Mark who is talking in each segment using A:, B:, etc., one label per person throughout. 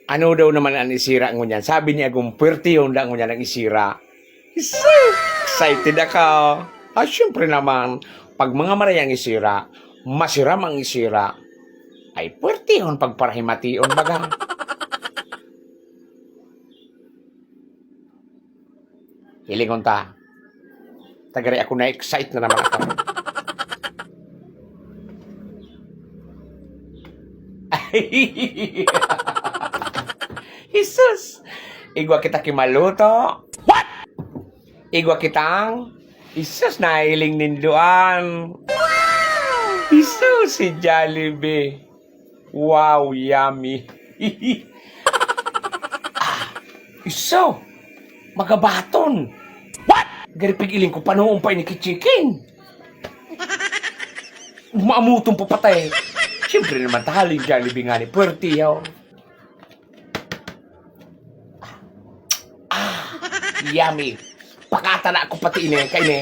A: Ano daw naman ang isira ngo niyan? Sabi niya kung pwerte yung da ngo niyan ang isira. So, excited ako. Syempre naman, pag mga marayang isira, masiram ang isira, ay pwerte yun pagparahimation baga. Hilingon ta. Tagari ako na-excite na naman ako. Jesus! Igwa kita kimaluto. What? Igwa kitang Jesus na hiling ninduan. Wow! Jesus si Jollibee. Wow, yummy. Iso, magabaton. What? Garipig iling ko panoong pa chicken. Maamutong po patay. Siyempre naman tahaling Jollibee nga ni Puerto yaw. Yummy. Pakata na ako pati ini, kaine.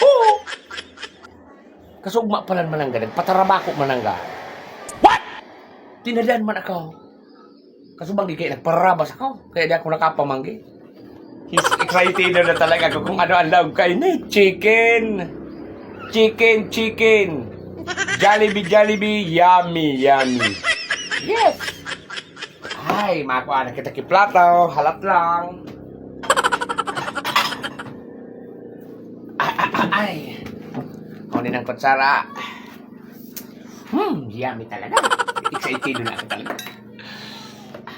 A: Oo. Kasugma palan manangga, nagpatarabako manangga. What? Tinadaan man ako. Kasubang di kayo nagparabas ako. Kaya di ako nakapamanggi. He's excited na talaga ako kung ano ang lawag kaine. Chicken. Chicken, chicken. Jollibee, Jollibee, yummy, yummy. Yes. Ay, makuha na kita kiplato. Halap lang. Ay, kunin ang kutsara. Yummy talaga. Excited na ako talaga.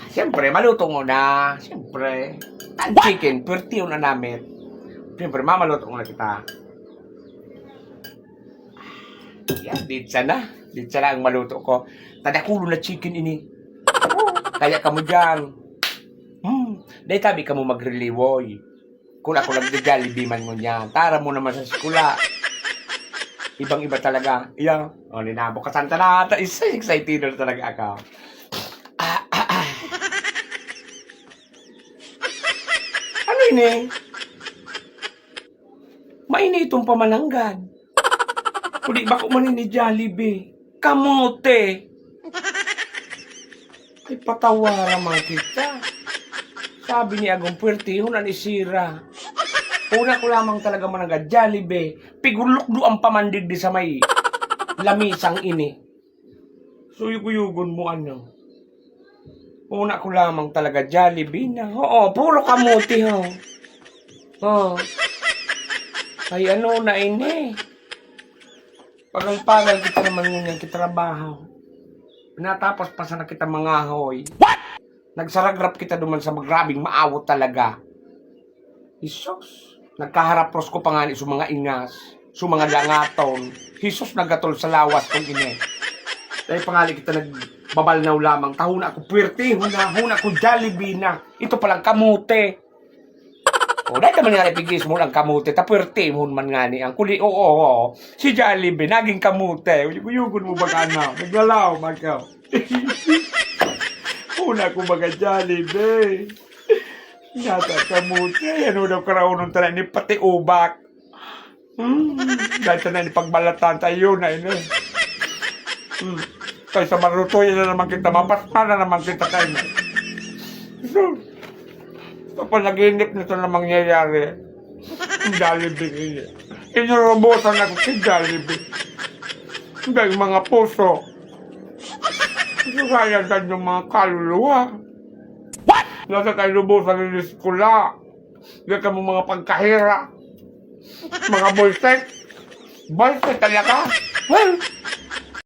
A: Siyempre, maluto na. Siyempre, ang chicken, pwerte yun na namin. Siyempre, mamaluto na kita. Yan, ditsa na. Ditsa na ang maluto ko. Tadakulo na chicken ini. Kaya ka mo dyan. Dahil tabi ka mo magreliwoy. Kung ako nag-Jollibee man mo niyan. Tara mo naman sa skula. Ibang-iba talaga. Iyan. O, ninabok ka santa na. Excited na talaga ako. Ano ini? Mainitong pamananggan. Kuli ba ko man ni Jollibee? Kamote! Ay, patawara man kita. Sabi ni Agong Puerte, yun ang isira. Una ko lamang talaga manangga Jollibee. Pigulok do ang pamandig di sa may lamisang ini. Suyug-yugon mo ano. Una ko lamang talaga Jollibee na. Oo, puro kamote ho. Oo. Ay ano na ini. Pagal-pagal kita naman ngunyan kitrabaho. Natapos pa sana kita mga hoy. What? Nagsaragrap kita duman sa magrabing maawot talaga. Jesus. Nagkaharap pros ko pa nga ni sa mga ingas. Sa mga dangaton. Jesus nagatol sa lawas kong ine. Dahil pangali kita nagbabalaw lamang. Tahuna ako Puerte. Huna ako Jollibee na. Ito palang kamute. O, dahil naman nga ipigis mo lang kamute. Ta Puerte mo man nga ni. Ang kuli, oo. Si Jollibee, naging kamute. Uyugon mo ba ka na? Naglalaw, magaw. Una ko mga Jollibee. Nata kamute. Ano daw karaunon tayo ni pati ubak. Dahil na ni pagbalatan tayo na ini. Kaya sa marutoy na naman kita. Mapasma na naman kita kayo. So, panaginip nito na mangyayari. Jollibee niya. Inurobotan ako si Jollibee. Dahil mga puso. Kaya dyan yung mga kaluluwa. What? Nasa kayo lubusan ng iskula. Diyan ka mo mga pagkahira. Mga boyset. Boyset talaga. Well,